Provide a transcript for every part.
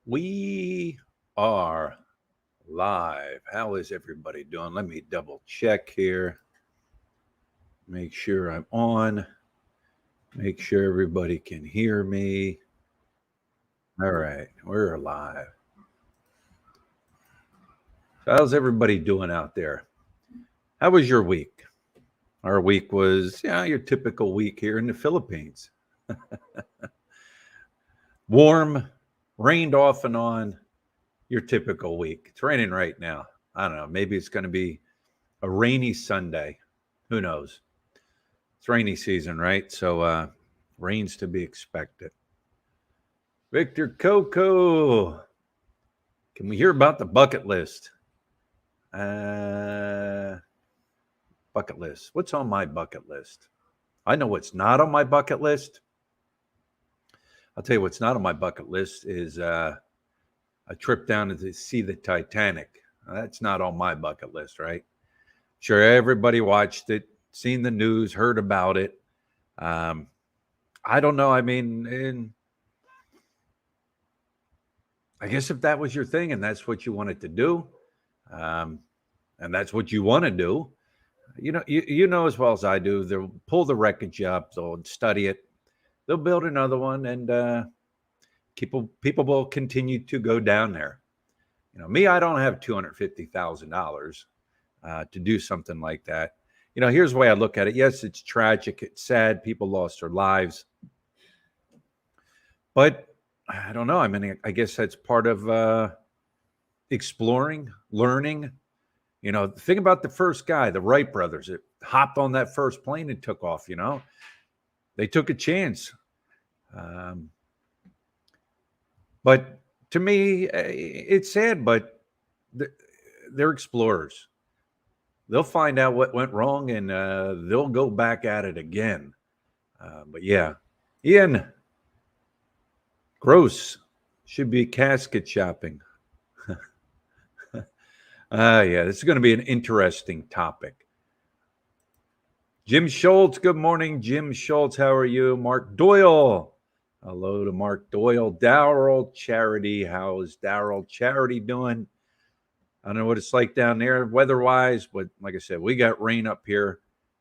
We are live. How is everybody doing? Let me double check here. Make sure I'm on. Make sure everybody can hear me. All right, we're live. So how's everybody doing out there? How was your week? Our week was, your typical week here in the Philippines. Warm, rained off and on, your typical week. It's raining right now. I don't know. Maybe it's going to be a rainy Sunday. Who knows? It's rainy season, right? So rain's to be expected. Victor Coco, can we hear about the bucket list? Bucket list. What's on my bucket list? I know what's not on my bucket list. I'll tell you what's not on my bucket list is a trip down to see the Titanic. That's not on my bucket list, right? Sure, everybody watched it, seen the news, heard about it. I don't know. I mean, I guess if that was your thing and that's what you wanted to do, and that's what you want to do, you know as well as I do, they'll pull the wreckage up, they'll study it, they'll build another one, and people will continue to go down there. Me, I don't have $250,000 to do something like that. Here's the way I look at it. Yes, it's tragic, it's sad, people lost their lives, but I don't know. I mean, I guess that's part of exploring, learning. Think about the first guy, the Wright brothers, that hopped on that first plane and took off. They took a chance. But to me, it's sad, but they're explorers. They'll find out what went wrong and they'll go back at it again. But yeah, Ian, gross, should be casket shopping. Yeah, this is going to be an interesting topic. Jim Schultz, good morning. Jim Schultz, how are you? Mark Doyle, hello to Mark Doyle. Daryl Charity, how's Daryl Charity doing? I don't know what it's like down there weather-wise, but like I said, we got rain up here.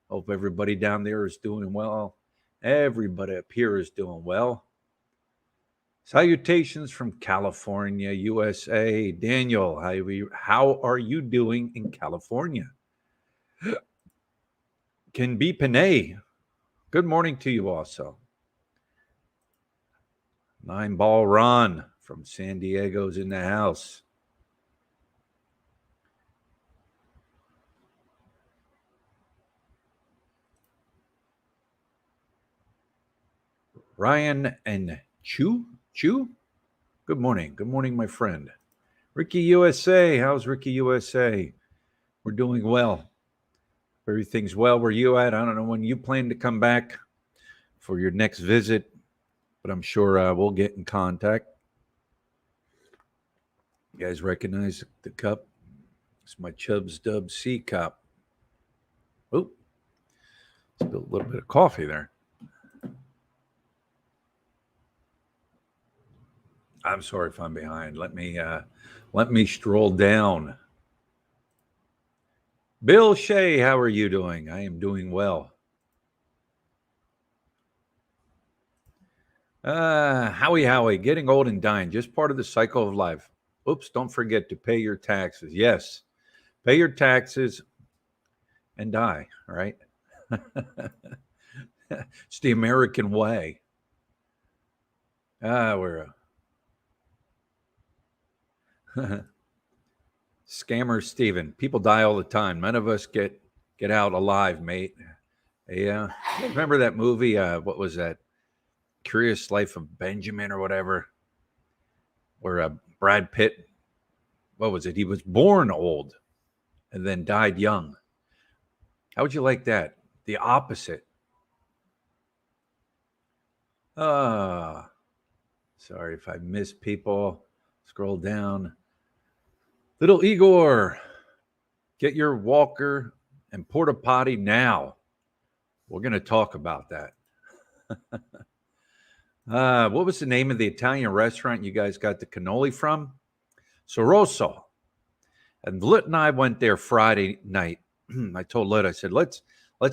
Hope everybody down there is doing well. Everybody up here is doing well. Salutations from California, USA. Daniel, how are you doing in California? Can be Panay. Good morning to you also. 9-Ball Ron from San Diego's in the house. Ryan and Chu? Good morning. Good morning, my friend. Ricky USA. How's Ricky USA? We're doing well. Everything's well. Where you at? I don't know when you plan to come back for your next visit, but I'm sure we'll get in contact. You guys recognize the cup? It's my Chubb's Dub C cup. Oh, spilled a little bit of coffee there. I'm sorry if I'm behind. Let me stroll down. Bill Shea, how are you doing? I am doing well. Howie, getting old and dying, just part of the cycle of life. Oops, don't forget to pay your taxes. Yes, pay your taxes and die, all right? It's the American way. We're Scammer Steven. People die all the time. None of us get out alive, mate. Yeah. Remember that movie? What was that? Curious Life of Benjamin or whatever, where Brad Pitt, what was it? He was born old and then died young. How would you like that? The opposite. Sorry if I miss people. Scroll down. Little Igor, get your walker and porta potty now. We're going to talk about that. What was the name of the Italian restaurant you guys got the cannoli from? Soroso. And Lit and I went there Friday night. I told Lit, I said, let's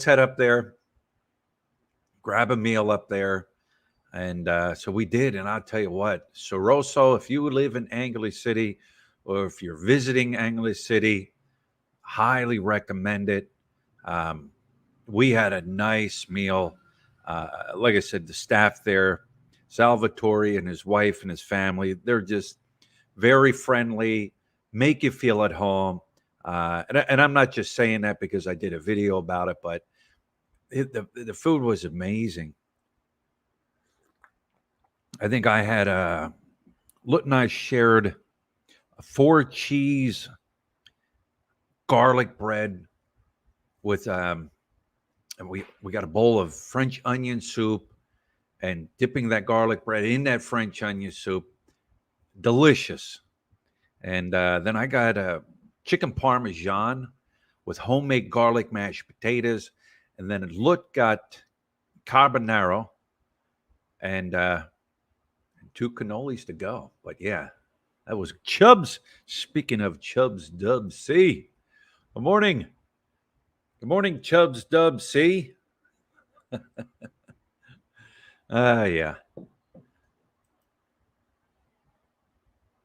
head up there, grab a meal up there. And so we did. And I'll tell you what, Soroso, if you live in Angeles City or if you're visiting Angeles City, highly recommend it. We had a nice meal. Like I said, the staff there, Salvatore and his wife and his family, they're just very friendly, make you feel at home. And I'm not just saying that because I did a video about it, but the food was amazing. I think I had Lut and I shared a 4-cheese garlic bread with and we got a bowl of French onion soup and dipping that garlic bread in that French onion soup. Delicious. And then I got a chicken parmesan with homemade garlic mashed potatoes. And then Lut got carbonara and 2 cannolis to go. But yeah, that was Chubbs. Speaking of Chubbs Dubs C. Good morning. Good morning, Chubbs Dubs C. Yeah.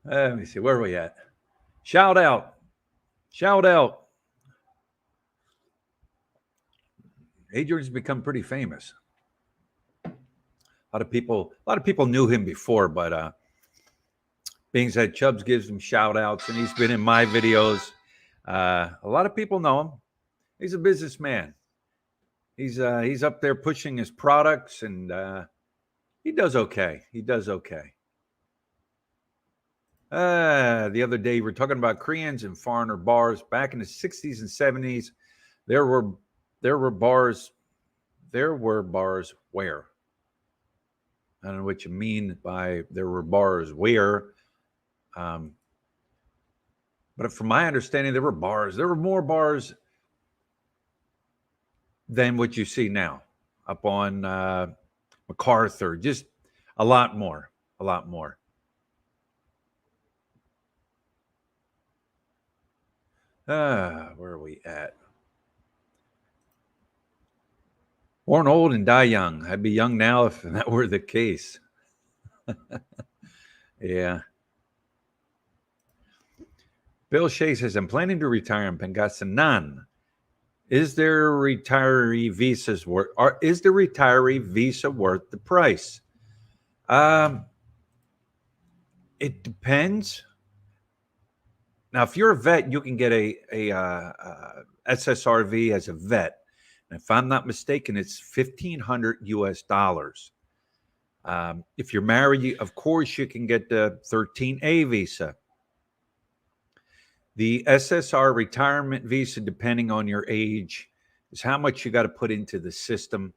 Let me see. Where are we at? Shout out. Shout out. Adrian's become pretty famous. A lot of people knew him before, but being said, Chubbs gives him shout outs and he's been in my videos. A lot of people know him. He's a businessman. He's up there pushing his products and he does okay. He does okay. The other day we were talking about Koreans and foreigner bars. Back in the 60s and 70s, there were bars. There were bars where? I don't know what you mean by there were bars where. But from my understanding, there were bars. There were more bars than what you see now up on MacArthur. Just a lot more. A lot more. Where are we at? Born old and die young. I'd be young now if that were the case. Yeah. Bill Shea says, I'm planning to retire in Pangasinan. Is there retiree visas worth, or is the retiree visa worth the price? It depends. Now, if you're a vet, you can get a SSRV as a vet. And if I'm not mistaken, it's $1,500 US. If you're married, of course, you can get the 13A visa. The SSR retirement visa, depending on your age, is how much you got to put into the system.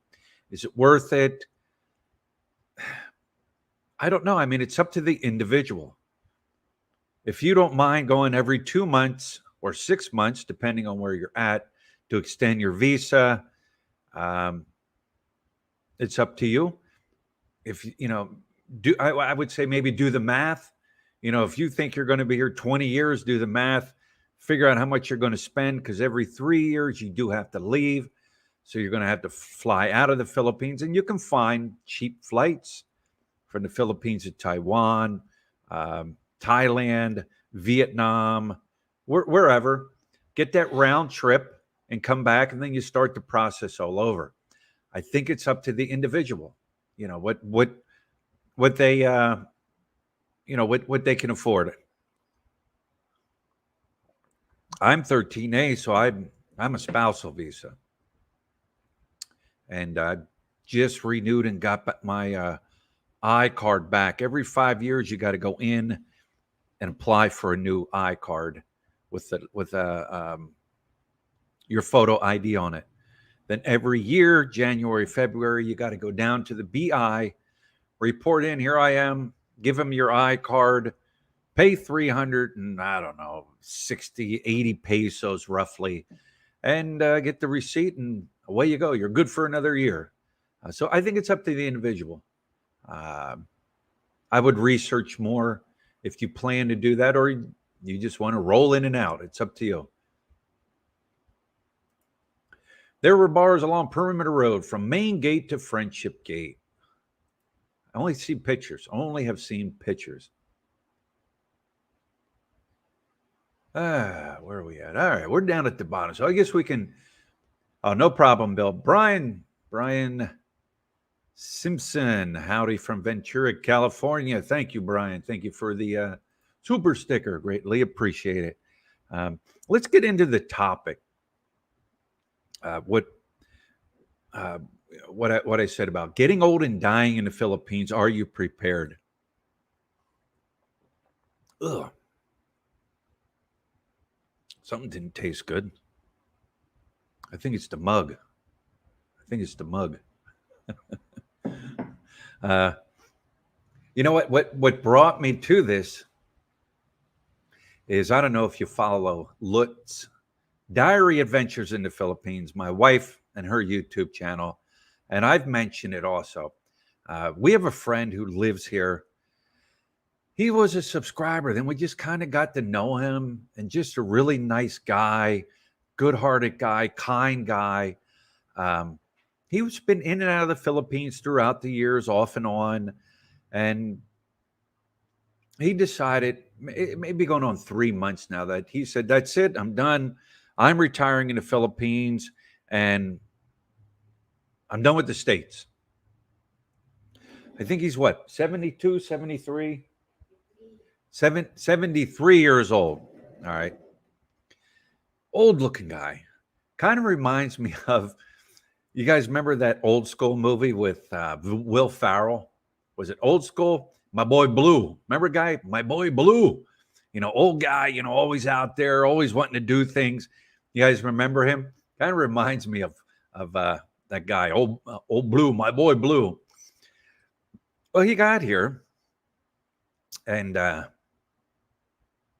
Is it worth it? I don't know. I mean, it's up to the individual. If you don't mind going every 2 months or 6 months, depending on where you're at, to extend your visa, it's up to you. If you know, I would say maybe do the math. You know, if you think you're going to be here 20 years, do the math, figure out how much you're going to spend, because every 3 years you do have to leave. So you're going to have to fly out of the Philippines, and you can find cheap flights from the Philippines to Taiwan, Thailand, Vietnam, wherever. Get that round trip and come back, and then you start the process all over. I think it's up to the individual. You know, what they what they can afford. I'm 13A, so I'm a spousal visa, and I just renewed and got my I card back. Every 5 years, you got to go in and apply for a new I card with your photo ID on it. Then every year, January, February, you got to go down to the BI, report in. Here I am. Give them your I card. Pay 300 and I don't know, 60, 80 pesos roughly, and get the receipt, and away you go. You're good for another year. So I think it's up to the individual. I would research more if you plan to do that, or you just want to roll in and out. It's up to you. There were bars along Perimeter Road from Main Gate to Friendship Gate. I only see pictures. Only have seen pictures. Where are we at? All right, we're down at the bottom. So I guess we can. Oh, no problem, Bill. Brian Simpson, howdy from Ventura, California. Thank you, Brian. Thank you for the super sticker. Greatly appreciate it. Let's get into the topic. What I said about getting old and dying in the Philippines. Are you prepared? Ugh. Something didn't taste good. I think it's the mug. You know what brought me to this is, I don't know if you follow Lutz Diary Adventures in the Philippines, my wife and her YouTube channel, and I've mentioned it also. We have a friend who lives here. He was a subscriber. Then we just kind of got to know him, and just a really nice guy, good-hearted guy, kind guy. He's been in and out of the Philippines throughout the years, off and on. And he decided, it may be going on 3 months now, that he said, that's it, I'm done. I'm retiring in the Philippines, and I'm done with the States. I think he's what, 72, 73? 73 years old. All right. Old looking guy. Kind of reminds me of, you guys remember that Old School movie with Will Ferrell? Was it Old School? My Boy Blue. Remember, guy? My Boy Blue. You know, old guy, you know, always out there, always wanting to do things. You guys remember him? Kind of reminds me of that guy, old Blue, my boy Blue. Well, he got here, and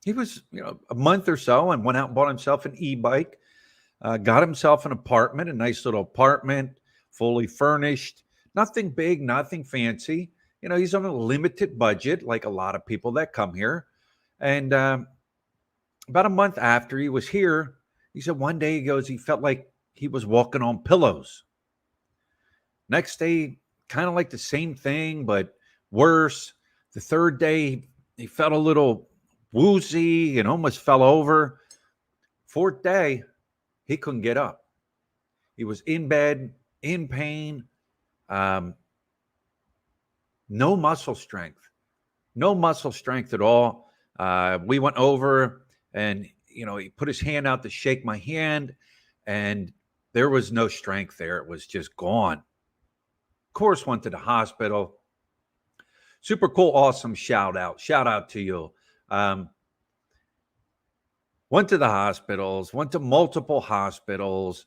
he was, you know, a month or so, and went out and bought himself an e-bike, got himself an apartment, a nice little apartment, fully furnished, nothing big, nothing fancy. You know, he's on a limited budget, like a lot of people that come here. And about a month after he was here, he said one day, he goes, he felt like he was walking on pillows. Next day, kind of like the same thing, but worse. The third day, he felt a little woozy and almost fell over. Fourth day, he couldn't get up. He was in bed, in pain, no muscle strength at all. We went over, and, you know, he put his hand out to shake my hand, and there was no strength there. It was just gone. Of course, went to the hospital. Super cool, awesome shout out to you. Went to the hospitals, went to multiple hospitals,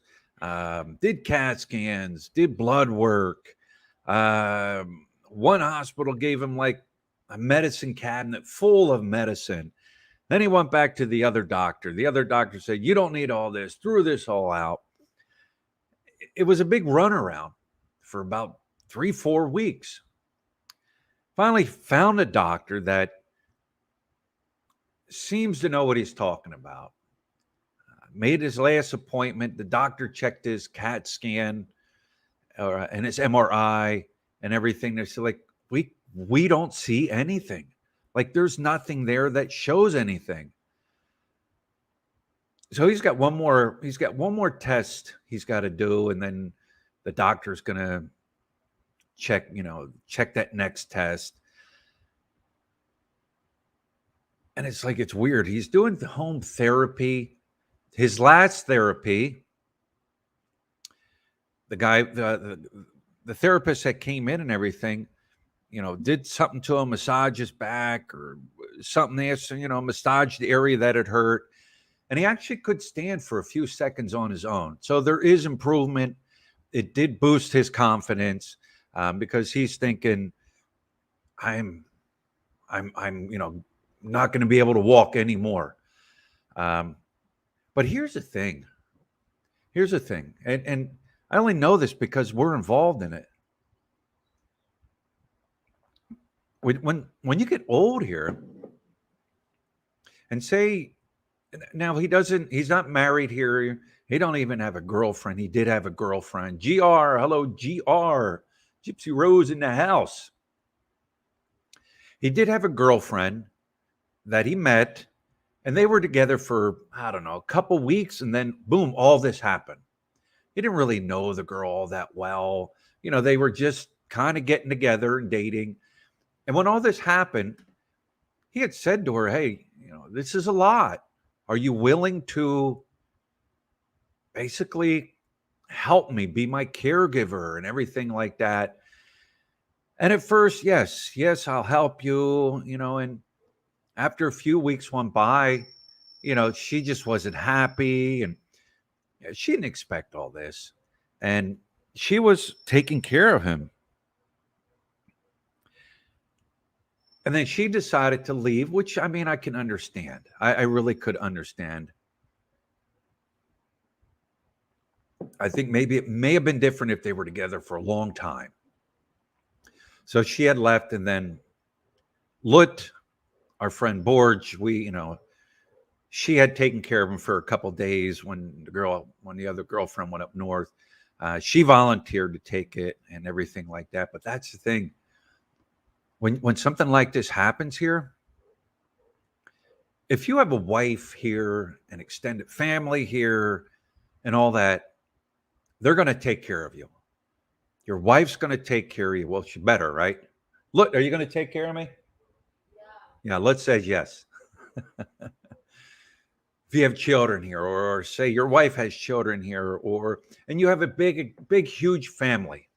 did CAT scans, did blood work. One hospital gave him like a medicine cabinet full of medicine. Then he went back to the other doctor. The other doctor said, you don't need all this, threw this all out. It was a big runaround for about 3-4 weeks. Finally found a doctor that seems to know what he's talking about. Made his last appointment. The doctor checked his CAT scan and his MRI and everything. They said, like, we don't see anything. Like, there's nothing there that shows anything. So he's got one more test he's got to do, and then the doctor's gonna check that next test. And it's like, it's weird. He's doing the home therapy. His last therapy, the guy, the therapist that came in and everything, you know, did something to him, massage his back or something there, so, you know, massage the area that had hurt. And he actually could stand for a few seconds on his own. So there is improvement. It did boost his confidence, because he's thinking, I'm, you know, not going to be able to walk anymore. But here's the thing. And I only know this because we're involved in it. when you get old here, and say now he's not married here. He don't even have a girlfriend. He did have a girlfriend. GR, hello, GR. Gypsy Rose in the house. He did have a girlfriend that he met, and they were together for, I don't know, a couple weeks, and then boom, all this happened. He didn't really know the girl all that well. They were just kind of getting together and dating. And when all this happened, he had said to her, hey, this is a lot. Are you willing to basically help me, be my caregiver and everything like that? And at first, yes, I'll help you, and after a few weeks went by, she just wasn't happy, and she didn't expect all this. And she was taking care of him. And then she decided to leave, which, I mean, I can understand. I really could understand. I think maybe it may have been different if they were together for a long time. So she had left, and then Lut, our friend Borge, she had taken care of him for a couple of days when the other girlfriend went up north. She volunteered to take it and everything like that. But that's the thing. When something like this happens here, if you have a wife here, an extended family here, and all that, they're going to take care of you. Your wife's going to take care of you. Well, she better, right? Look, are you going to take care of me? Yeah, let's say yes. If you have children here, or say your wife has children here, and you have a big, huge family,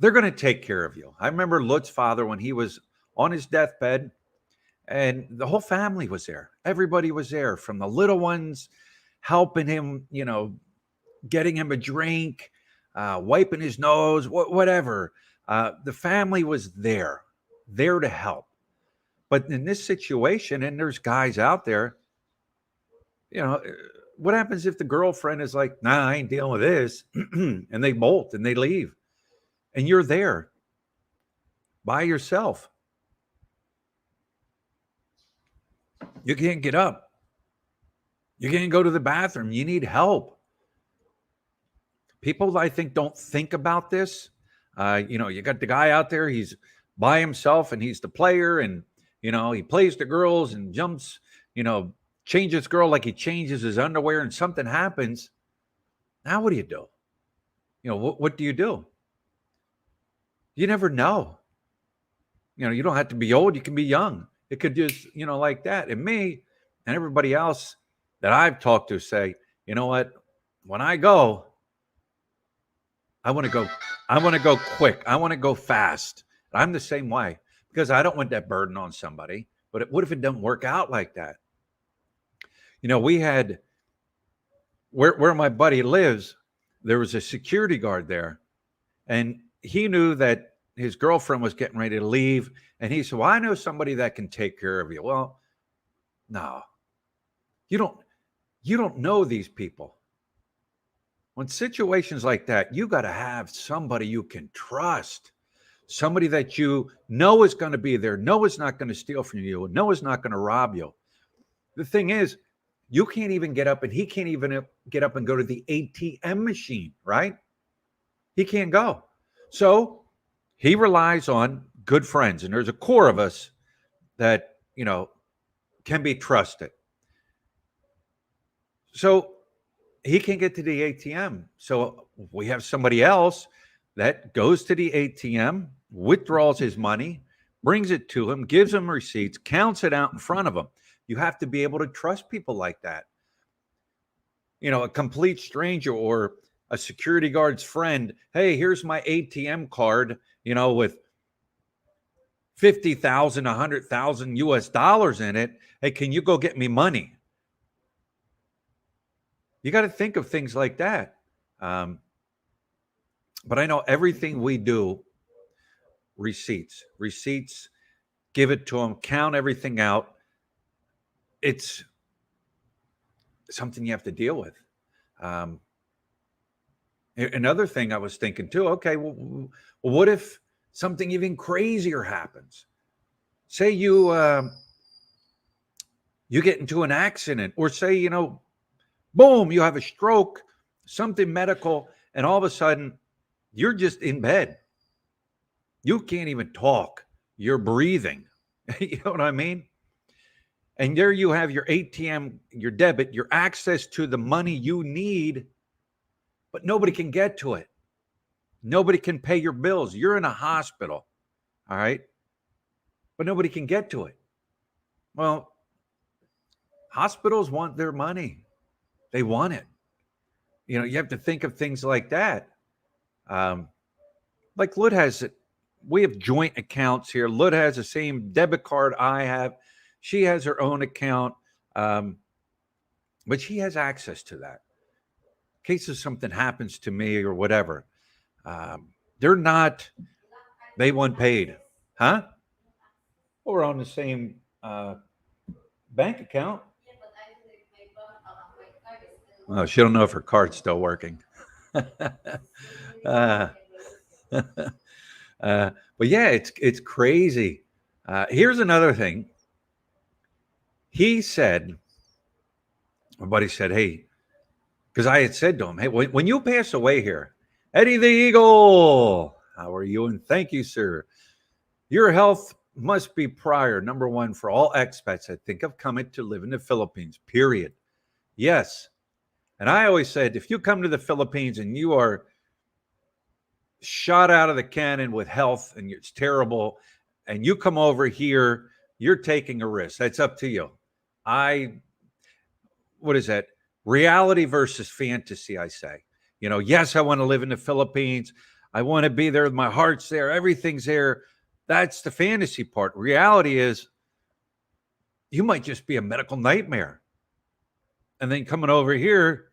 they're going to take care of you. I remember Lut's father when he was on his deathbed, and the whole family was there. Everybody was there, from the little ones helping him, getting him a drink, wiping his nose, whatever. The family was there to help. But in this situation, and there's guys out there, what happens if the girlfriend is like, nah, I ain't dealing with this, and they bolt and they leave, and you're there by yourself? You can't get up. You can't go to the bathroom. You need help. People, I think, don't think about this. You got the guy out there, he's by himself, and he's the player, and, he plays the girls and jumps, changes girl like he changes his underwear, and something happens. Now, what do you do? What do you do? You never know. You don't have to be old. You can be young. It could just, like that. And me and everybody else that I've talked to say, you know what? When I go, I want to go quick. I want to go fast. I'm the same way, because I don't want that burden on somebody. But what if it doesn't work out like that? We had, where my buddy lives, there was a security guard there, and he knew that his girlfriend was getting ready to leave. And he said, well, I know somebody that can take care of you. Well, no, you don't know these people. When situations like that, you got to have somebody you can trust, somebody that is going to be there, is not going to steal from you, is not going to rob you. The thing is, you can't even get up, and he can't even get up and go to the ATM machine, right? He can't go. So he relies on good friends, and there's a core of us that, can be trusted. So he can't get to the ATM. So we have somebody else that goes to the ATM, withdraws his money, brings it to him, gives him receipts, counts it out in front of him. You have to be able to trust people like that. A complete stranger or a security guard's friend, hey, here's my ATM card, with 50,000, 100,000 US dollars in it. Hey, can you go get me money? You got to think of things like that. But I know everything we do, receipts, give it to them, count everything out. It's something you have to deal with. Another thing I was thinking too, okay, well, what if something even crazier happens. Say you get into an accident, or say, boom, you have a stroke, something medical, and all of a sudden you're just in bed. You can't even talk. You're breathing. You know what I mean? And there you have your ATM, your debit, your access to the money you need, but nobody can get to it. Nobody can pay your bills. You're in a hospital, all right? But nobody can get to it. Well, hospitals want their money. They want it. You have to think of things like that. Like Lud has it. We have joint accounts here. Lud has the same debit card I have. She has her own account, but she has access to that. In case of something happens to me or whatever, they want paid. Huh? Well, we're on the same bank account. Oh, she don't know if her card's still working. But yeah, it's crazy. Here's another thing. He said, my buddy said, hey, because I had said to him, hey, when you pass away here, Eddie the Eagle, how are you? And thank you, sir. Your health must be prior, number one, for all expats that think of coming to live in the Philippines, period. Yes. And I always said, if you come to the Philippines and you are shot out of the cannon with health and it's terrible, and you come over here, you're taking a risk. That's up to you. What is that? Reality versus fantasy, I say. Yes, I want to live in the Philippines. I want to be there. My heart's there. Everything's there. That's the fantasy part. Reality is you might just be a medical nightmare. And then coming over here,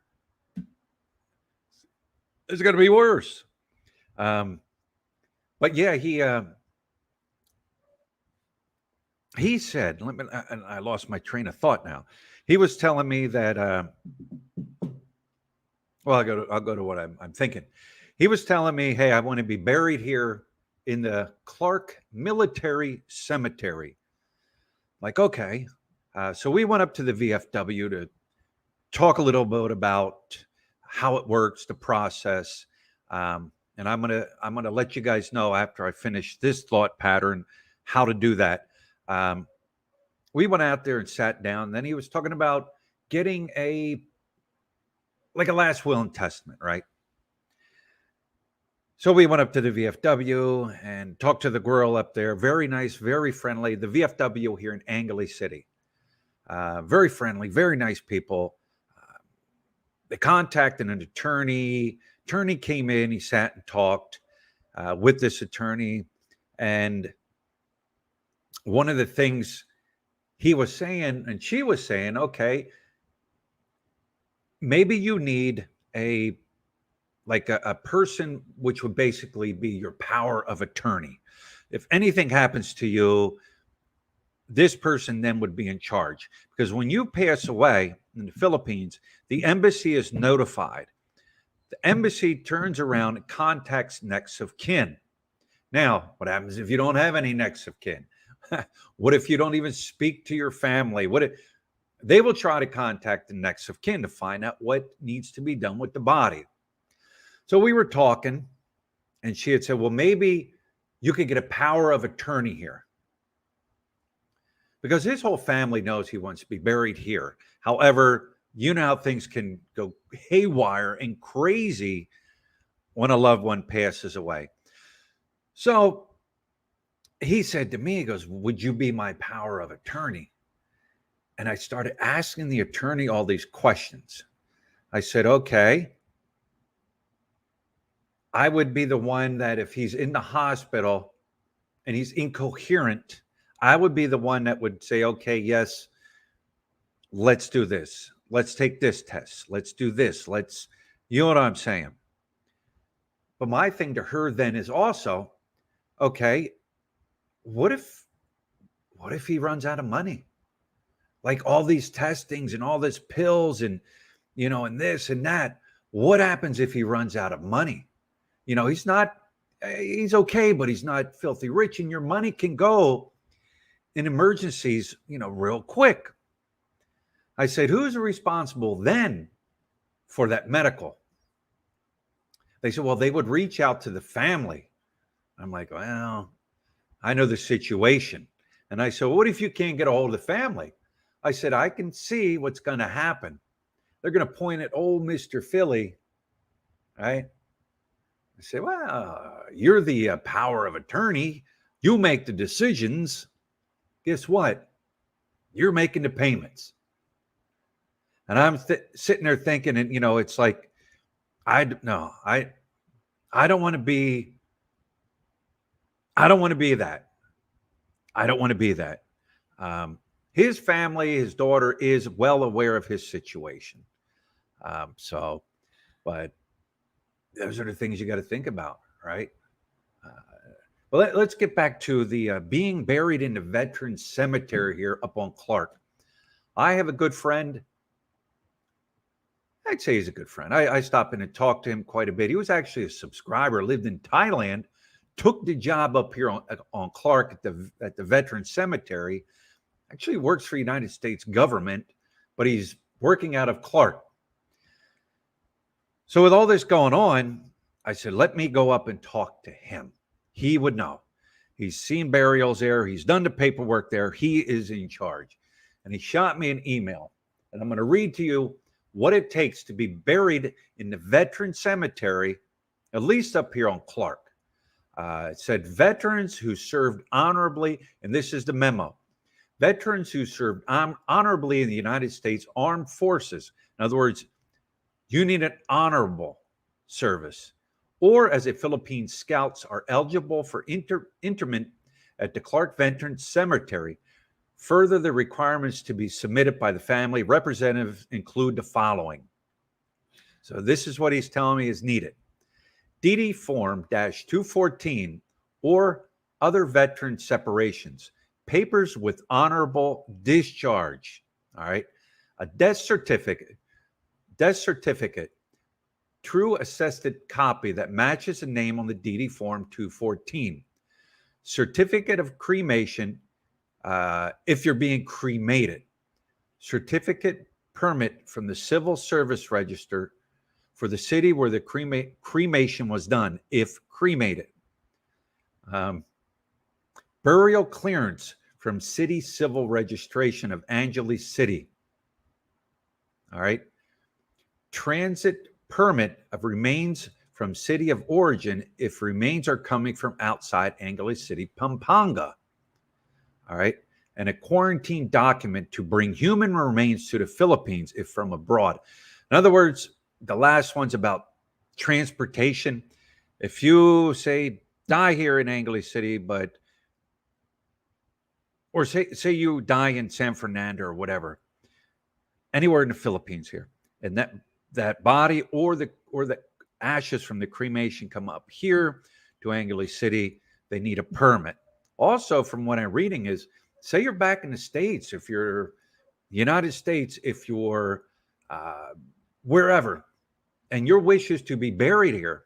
it's going to be worse. But yeah, he said, and I lost my train of thought now. He was telling me that, I'll go to what I'm thinking. He was telling me, hey, I want to be buried here in the Clark Military Cemetery. Like, okay. So we went up to the VFW to talk a little bit about how it works, the process. And I'm gonna let you guys know after I finish this thought pattern how to do that. We went out there and sat down. Then he was talking about getting a last will and testament, right? So we went up to the VFW and talked to the girl up there. Very nice, very friendly. The VFW here in Angeles City. Very friendly, very nice people. They contacted an attorney. Attorney came in. He sat and talked with this attorney. And one of the things he was saying, and she was saying, okay, maybe you need a person which would basically be your power of attorney. If anything happens to you, this person then would be in charge. Because when you pass away in the Philippines, the embassy is notified. The embassy turns around and contacts next of kin. Now, what happens if you don't have any next of kin? What if you don't even speak to your family? They will try to contact the next of kin to find out what needs to be done with the body. So we were talking, and she had said, well, maybe you could get a power of attorney here. Because his whole family knows he wants to be buried here. However, you know how things can go haywire and crazy when a loved one passes away. So he said to me, he goes, would you be my power of attorney? And I started asking the attorney all these questions. I said, okay, I would be the one that if he's in the hospital and he's incoherent, I would be the one that would say, okay, yes, let's do this. Let's take this test. Let's do this. You know what I'm saying? But my thing to her then is also, okay, what if he runs out of money? Like all these testings and all this pills and, and this and that. What happens if he runs out of money? He's not he's okay, but he's not filthy rich, and your money can go in emergencies, real quick. I said, who's responsible then for that medical? They said, well, they would reach out to the family. I'm like, well, I know the situation. And I said, what if you can't get a hold of the family? I said, I can see what's going to happen. They're going to point at old Mr. Philly, right? I said, well, you're the power of attorney. You make the decisions. Guess what? You're making the payments. And I'm sitting there thinking, and it's like, I don't want to be. I don't want to be that. I don't want to be that. His family, his daughter, is well aware of his situation. But those are the things you got to think about, right? Well, let's get back to the being buried in the Veterans Cemetery here up on Clark. I have a good friend. I'd say he's a good friend. I stopped in and talked to him quite a bit. He was actually a subscriber, lived in Thailand, took the job up here on Clark at the Veterans Cemetery. Actually works for the United States government, but he's working out of Clark. So with all this going on, I said, let me go up and talk to him. He would know. He's seen burials there. He's done the paperwork there. He is in charge. And he shot me an email. And I'm going to read to you what it takes to be buried in the Veteran Cemetery, at least up here on Clark. It said veterans who served honorably, and this is the memo. Veterans who served honorably in the United States Armed Forces. In other words, you need an honorable service. Or as a Philippine Scouts are eligible for interment at the Clark Veterans Cemetery. Further, the requirements to be submitted by the family representative include the following. So this is what he's telling me is needed. DD Form -214 or other veteran separations. Papers with honorable discharge. All right. A death certificate, true-attested copy that matches the name on the DD Form 214. Certificate of cremation if you're being cremated. Certificate permit from the Civil Service Register for the city where the cremation was done, if cremated. Burial clearance from City Civil Registration of Angeles City. All right. Transit permit of remains from city of origin if remains are coming from outside Angeles City, Pampanga. All right. And a quarantine document to bring human remains to the Philippines if from abroad. In other words, the last one's about transportation. If you say die here in Angeles City, or say you die in San Fernando or whatever, anywhere in the Philippines here, and that body or the ashes from the cremation come up here to Angeles City, they need a permit. Also, from what I'm reading is, say you're back in the States, if you're United States, if you're wherever, and your wish is to be buried here,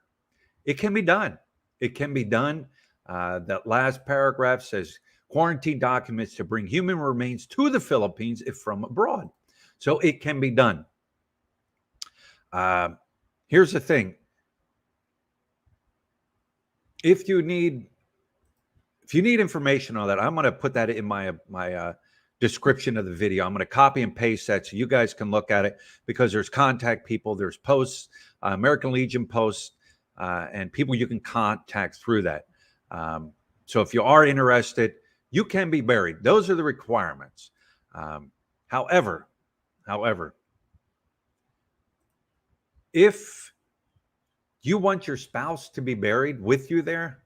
it can be done. It can be done. That last paragraph says quarantine documents to bring human remains to the Philippines if from abroad. So it can be done. Here's the thing. If you need information on that, I'm going to put that in my description of the video. I'm going to copy and paste that so you guys can look at it, because there's contact people, there's posts, American Legion posts, and people you can contact through that. So if you are interested, you can be buried. Those are the requirements. However, if you want your spouse to be buried with you there,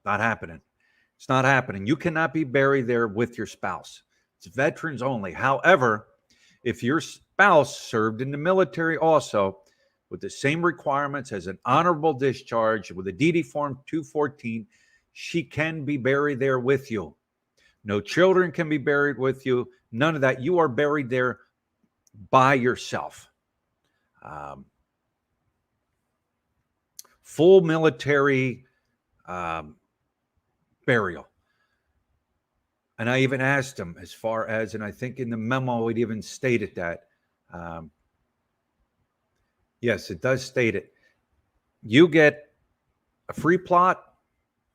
not happening. It's not happening. You cannot be buried there with your spouse. It's veterans only. However, if your spouse served in the military also with the same requirements as an honorable discharge with a DD Form 214, she can be buried there with you. No children can be buried with you. None of that. You are buried there by yourself. full military burial. And I even asked him as far as, and I think in the memo it even stated that, yes, it does state it. You get a free plot,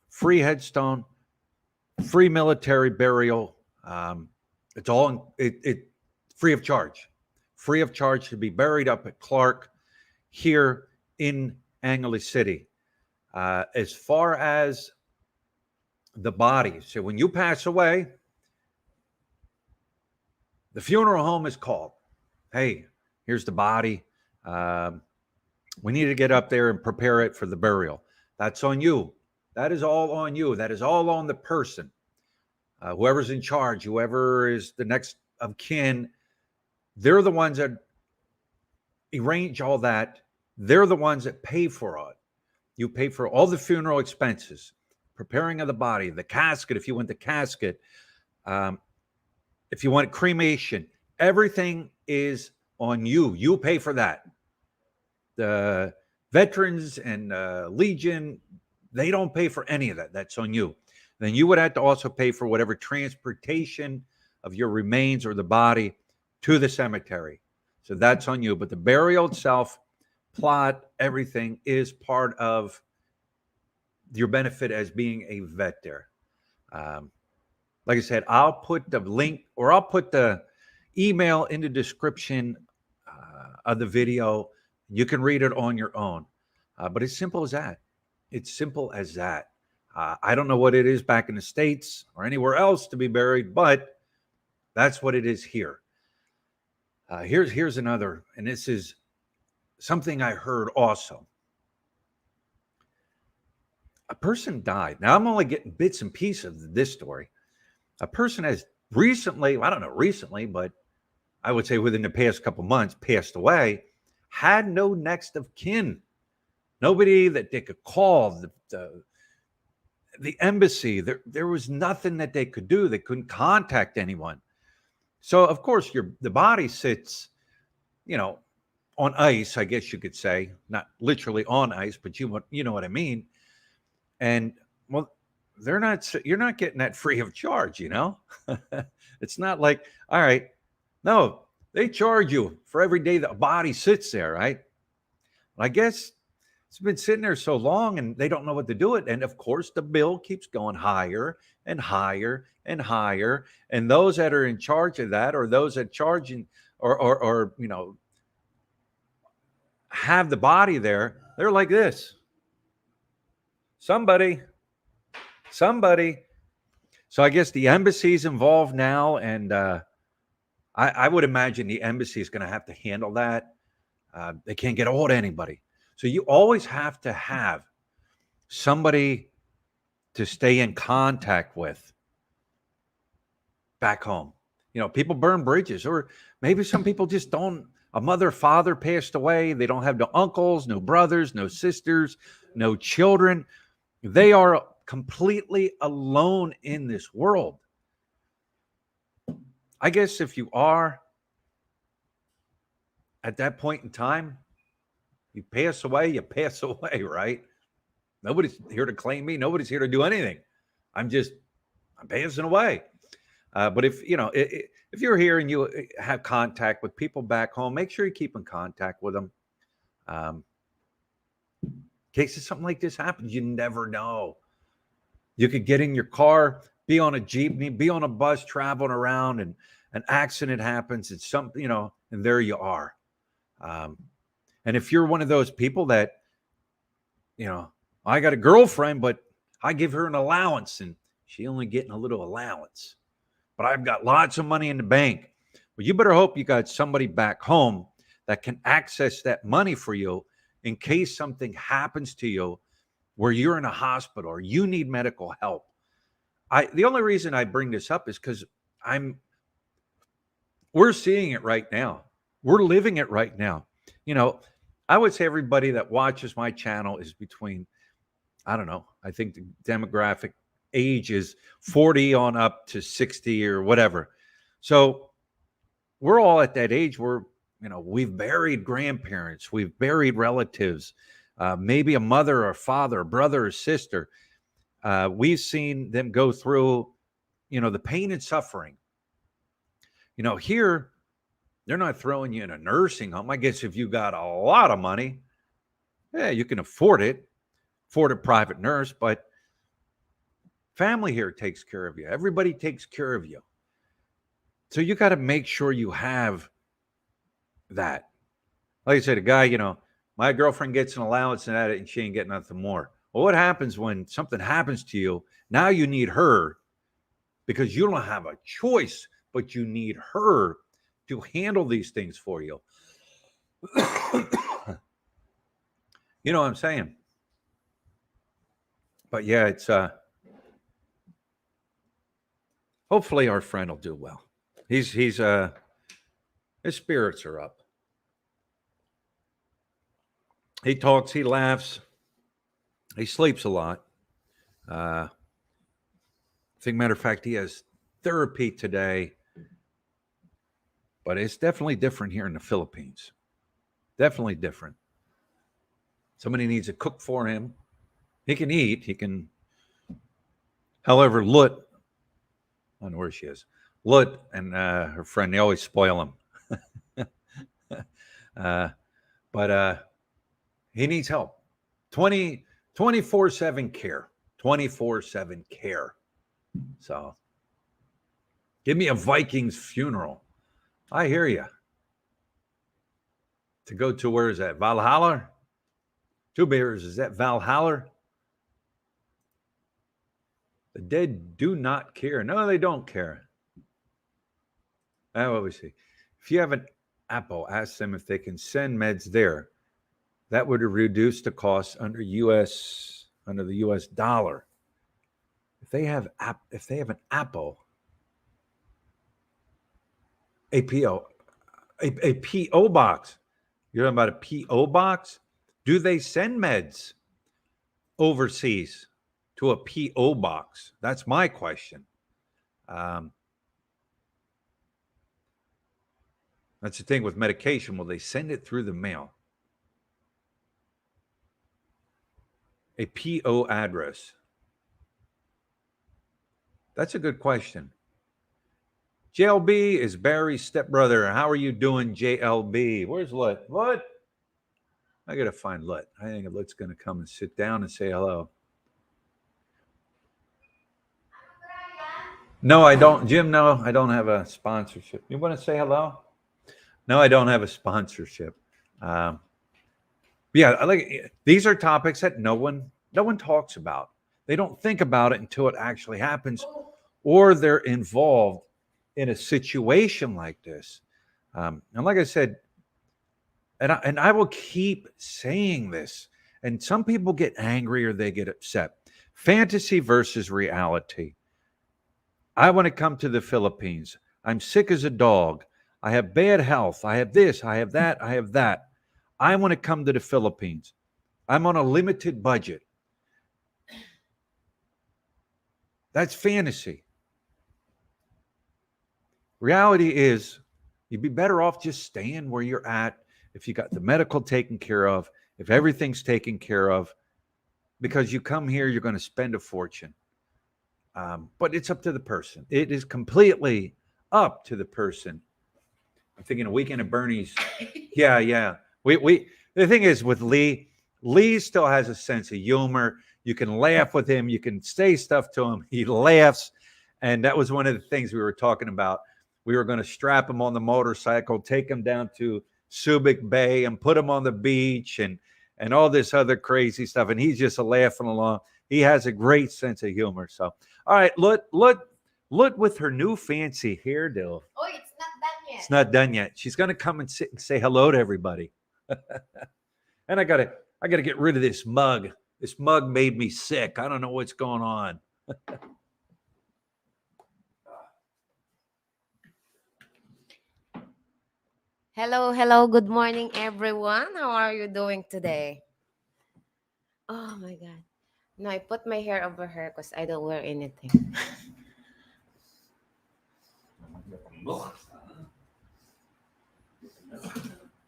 free headstone, free military burial. It's all free of charge. Free of charge to be buried up at Clark here in Angeles City. As far as the body, so when you pass away, the funeral home is called. Hey, here's the body. We need to get up there and prepare it for the burial. That's on you. That is all on you. That is all on the person. Whoever's in charge, whoever is the next of kin, they're the ones that arrange all that. They're the ones that pay for it. You pay for all the funeral expenses, preparing of the body, the casket, if you want the casket, if you want cremation, everything is on you. You pay for that. The veterans and Legion, they don't pay for any of that. That's on you. Then you would have to also pay for whatever transportation of your remains or the body to the cemetery. So that's on you. But the burial itself, plot, everything is part of your benefit as being a vet there. Like I said, I'll put the link or I'll put the email in the description of the video. You can read it on your own. But it's simple as that. It's simple as that. I don't know what it is back in the States or anywhere else to be buried, but that's what it is here. Here's another, and this is something I heard also. A person died. Now, I'm only getting bits and pieces of this story. A person has recently, I don't know recently, but I would say within the past couple months, passed away, had no next of kin. Nobody that they could call, the embassy. There was nothing that they could do. They couldn't contact anyone. So, of course, the body sits, on ice, I guess you could say. Not literally on ice, but you know what I mean. And, well, you're not getting that free of charge, It's not like, all right, no, they charge you for every day that a body sits there, right? I guess it's been sitting there so long and they don't know what to do with it. And of course, the bill keeps going higher and higher and higher. And those that are in charge of that, or those that charging or have the body there, they're like this. Somebody. So I guess the embassy's involved now. And I would imagine the embassy is going to have to handle that. They can't get a hold of anybody. So you always have to have somebody to stay in contact with back home. People burn bridges, or maybe some people just don't. A mother, father passed away. They don't have no uncles, no brothers, no sisters, no children. They are completely alone in this world. I guess if you are at that point in time, you pass away, right? Nobody's here to claim me. Nobody's here to do anything. I'm passing away. But if you're here and you have contact with people back home, make sure you keep in contact with them. In case something like this happens, you never know. You could get in your car, be on a jeepney, be on a bus, traveling around, and an accident happens. It's something, and there you are. And if you're one of those people that, I got a girlfriend, but I give her an allowance and she only getting a little allowance, but I've got lots of money in the bank. Well, you better hope you got somebody back home that can access that money for you in case something happens to you where you're in a hospital or you need medical help. The only reason I bring this up is because we're seeing it right now. We're living it right now. I would say everybody that watches my channel is between, I don't know, I think the demographic age is 40 on up to 60 or whatever. So we're all at that age where, we've buried grandparents, we've buried relatives, maybe a mother or father, a brother or sister. We've seen them go through, the pain and suffering. Here, they're not throwing you in a nursing home. I guess if you got a lot of money, yeah, you can afford a private nurse, but family here takes care of you. Everybody takes care of you. So you got to make sure you have that. Like I said, a guy, my girlfriend gets an allowance and she ain't getting nothing more. Well, what happens when something happens to you? Now you need her because you don't have a choice, but you need her to handle these things for you. You know what I'm saying? But yeah, it's hopefully our friend will do well. He's his spirits are up. He talks, he laughs, he sleeps a lot. I think, matter of fact, he has therapy today, but it's definitely different here in the Philippines. Definitely different. Somebody needs to cook for him. He can eat. However, Lut, I don't know where she is. Lut and her friend, they always spoil him. But he needs help. 24/7 care. 24/7 care. So give me a Vikings funeral. I hear you. To go to, where is that? Valhalla? Two Bears, is that Valhalla? The dead do not care. No, they don't care. I always say, if you have an Apple, ask them if they can send meds there. That would reduce the cost under the US dollar. If they have an Apple, a PO box. You're talking about a PO box? Do they send meds overseas to a PO box? That's my question. That's the thing with medication. Will they send it through the mail? A PO address. That's a good question. JLB is Barry's stepbrother. How are you doing, JLB? Where's Lut? Lut? I got to find Lut. I think Lut's going to come and sit down and say hello. No, I don't. Jim, no, I don't have a sponsorship. You want to say hello? No, I don't have a sponsorship. Yeah, these are topics that no one talks about. They don't think about it until it actually happens, or they're involved in a situation like this. And like I said, and I will keep saying this, and some people get angry or they get upset. Fantasy versus reality. I want to come to the Philippines. I'm sick as a dog. I have bad health. I have this. I have that. I have that. I want to come to the Philippines. I'm on a limited budget. That's fantasy. Reality is, you'd be better off just staying where you're at if you got the medical taken care of, if everything's taken care of, because you come here, you're going to spend a fortune. But it's up to the person. It is completely up to the person. I'm thinking a weekend at Bernie's. Yeah. We the thing is with Lee still has a sense of humor. You can laugh with him. You can say stuff to him. He laughs. And that was one of the things we were talking about. We were going to strap him on the motorcycle, take him down to Subic Bay and put him on the beach and all this other crazy stuff. And he's just laughing along. He has a great sense of humor. So, all right, Lut with her new fancy hairdo. Oh, it's not done yet. It's not done yet. She's going to come and sit and say hello to everybody. And I gotta get rid of this mug. This mug made me sick. I don't know what's going on. Hello. Good morning, everyone. How are you doing today? Oh my God. No, I put my hair over here because I don't wear anything.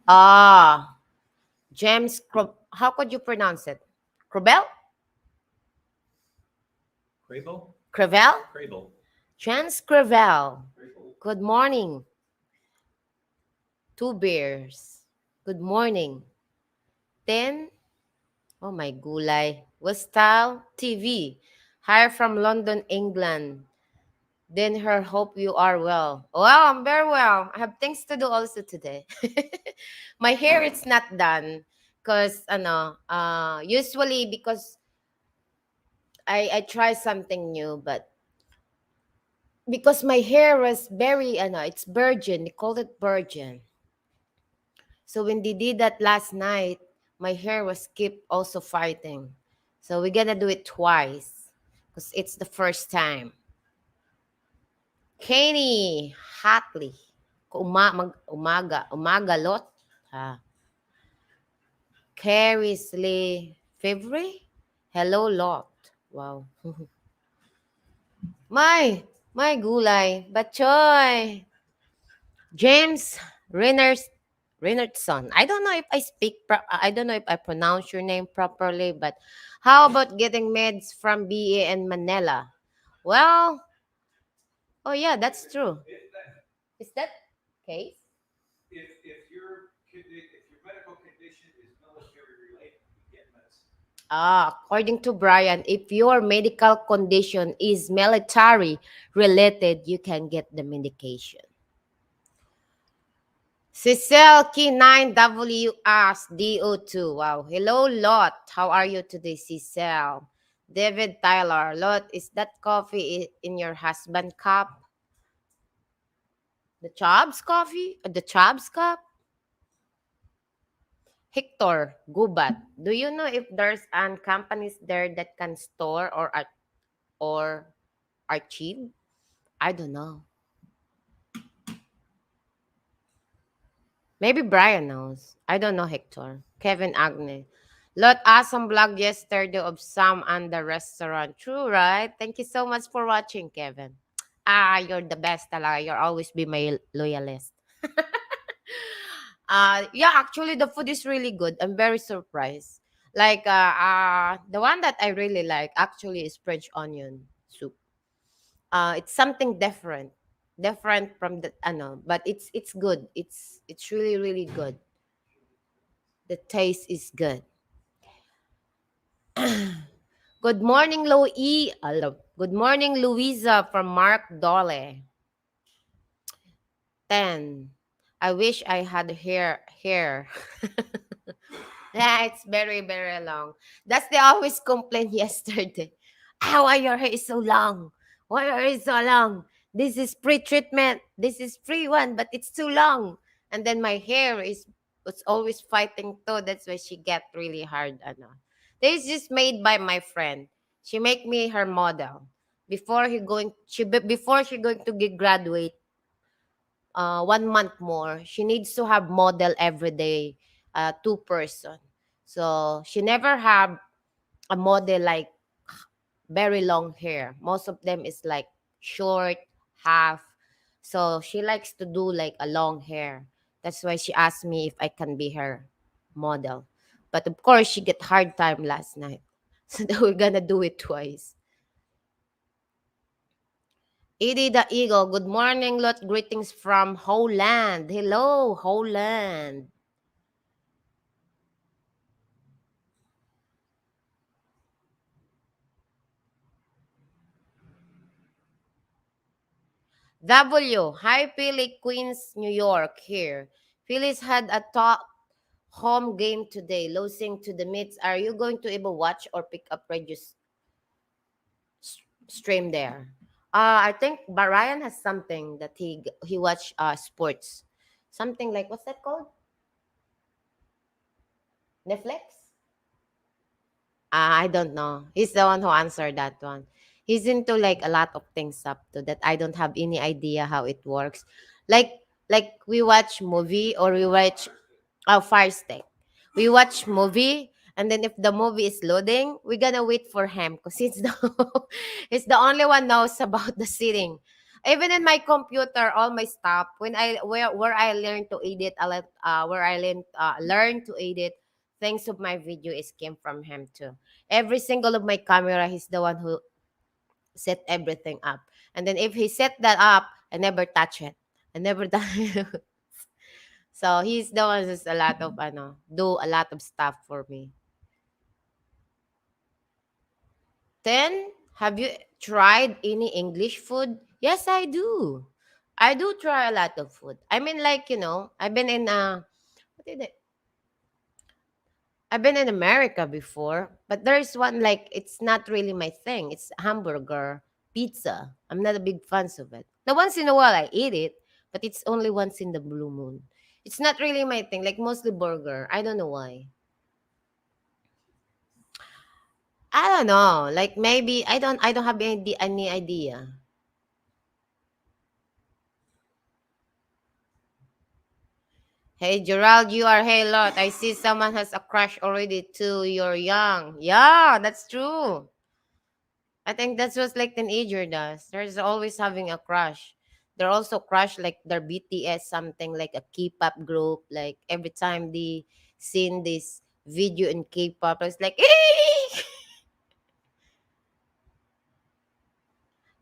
Ah, James how could you pronounce it? Crabel? Crable? Crevel? Crable. Chance Crevel. Crable. Good morning. Two bears. Good morning. Then, oh my gulay. Westyle TV. Hire from London, England. Then her hope you are well. Well, I'm very well. I have things to do also today. My hair it's not done because usually because I try something new, but because my hair was very it's virgin. They called it virgin. So when they did that last night, my hair was keep also fighting. So we're gonna do it twice because it's the first time. Kenny Hatley. Umaga lot. Ah. Carries Lee Fevry. Hello lot. Wow. My gulay. Bachoy. James Reynerson. I don't know if I don't know if I pronounce your name properly, but how about getting meds from BA and Manila? Well, oh yeah, that's true. Is that case? If your medical condition is military related, you get medicine. According to Brian, if your medical condition is military related, you can get the medication. Cecile K9WSDO2. Wow. Hello, Lot. How are you today, Cecile? David Tyler. Lot, is that coffee in your husband cup? The Chubbs coffee? The Chubbs cup? Hector Gubat. Do you know if there's an companies there that can store or archive? I don't know. Maybe Brian knows. I don't know Hector. Kevin Agne. Lot awesome vlog yesterday of Sam and the restaurant. True, right? Thank you so much for watching, Kevin. You're the best talaga. You'll always be my loyalist. Yeah, actually the food is really good. I'm very surprised. Like the one that I really like actually is French onion soup. It's something different from the but it's good. It's really really good. The taste is good. Good morning, Good morning, Louisa from Mark Dole. 10. I wish I had hair. Yeah, it's very, very long. That's they always complain yesterday. Ah, why your hair is so long? Why your hair is so long? This is pre-treatment. This is free one, but it's too long. And then my hair is was always fighting too. That's why she get really hard. This is just made by my friend. She make me her model before she going to get graduate. 1 month more. She needs to have model every day, 2 person. So she never have a model like very long hair. Most of them is like short, half. So she likes to do like a long hair. That's why she asked me if I can be her model. But of course, she get hard time last night. So we're gonna do it twice. Edie the Eagle, good morning, lot greetings from Holland. Hello, Holland. W. Hi, Philly, Queens, New York here. Phillies had a top home game today, losing to the Mets. Are you going to able watch or pick up Regis stream there? I think Ryan has something that he watch sports. Something like what's that called? Netflix? I don't know. He's the one who answered that one. He's into like a lot of things up to that I don't have any idea how it works. Like like we watch movie or we watch Fire Stick. We watch movie and then if the movie is loading, we're gonna wait for him because it's the it's the only one knows about the setting. Even in my computer, all my stuff when I where I learned to edit, where I learned to edit Things of my video is came from him too. Every single of my camera, he's the one who set everything up. And then if he set that up, I never touch it. I never touch it. So he's the one who's a lot of do a lot of stuff for me. Then, have you tried any English food? Yes, I do. I do try a lot of food. I mean, like, I've been in what did I, I've been in America before, but there's one like it's not really my thing. It's hamburger, pizza. I'm not a big fan of it. The once in a while I eat it, but it's only once in the blue moon. It's not really my thing. Like mostly burger. I don't know why. I don't know. Like maybe I don't have any idea. Hey Gerald, you are hey lot. I see someone has a crush already too. You're young. Yeah, that's true. I think that's what like teenager does. There's always having a crush. They're also crush like their BTS something like a K-pop group. Like every time they seen this video in K-pop, it's like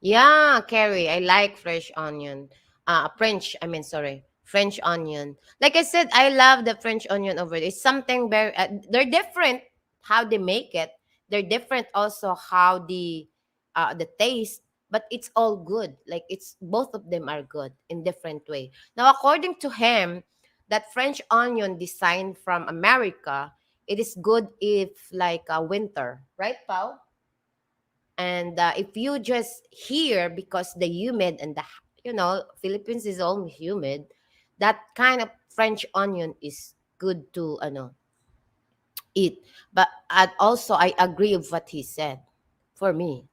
Yeah, Carrie, I like fresh onion. French, I mean, sorry, French onion. Like I said, I love the French onion over there. It's something very, they're different how they make it. They're different also how the taste, but it's all good. Like it's both of them are good in different way. Now, according to him, that French onion designed from America, it is good if like winter, right, Pao? And if you just here because the humid and the Philippines is almost humid, that kind of French onion is good to eat. But also I agree with what he said. For me,